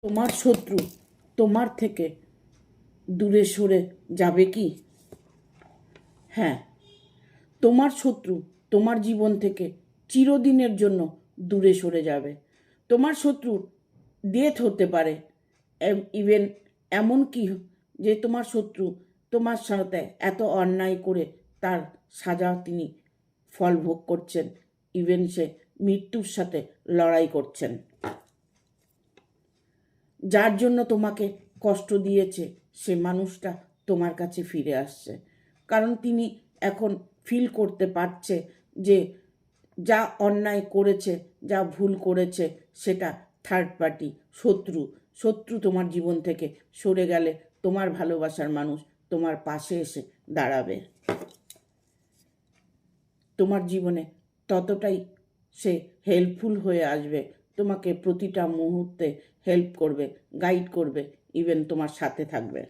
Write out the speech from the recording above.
তোমার শত্রু তোমার থেকে দূরে সরে যাবে কি? হ্যাঁ, তোমার শত্রু তোমার জীবন থেকে চিরদিনের জন্য দূরে সরে যাবে। তোমার শত্রুর ডেথ হতে পারে, ইভেন এমন কি যে তোমার শত্রু তোমার সাথে এত অন্যায় করে তার সাজা তিনি ফল ভোগ করছেন, ইভেন সে মৃত্যুর সাথে লড়াই করছেন। যার জন্য তোমাকে কষ্ট দিয়েছে সে মানুষটা তোমার কাছে ফিরে আসছে, কারণ তিনি এখন ফিল করতে পারছে যে যা অন্যায় করেছে, যা ভুল করেছে, সেটা থার্ড পার্টি শত্রু তোমার জীবন থেকে সরে গেলে তোমার ভালোবাসার মানুষ তোমার পাশে এসে দাঁড়াবে। তোমার জীবনে ততটাই সে হেল্পফুল হয়ে আসবে, তোমাকে প্রতিটা মুহূর্তে হেল্প করবে, গাইড করবে, ইভেন তোমার সাথে থাকবে।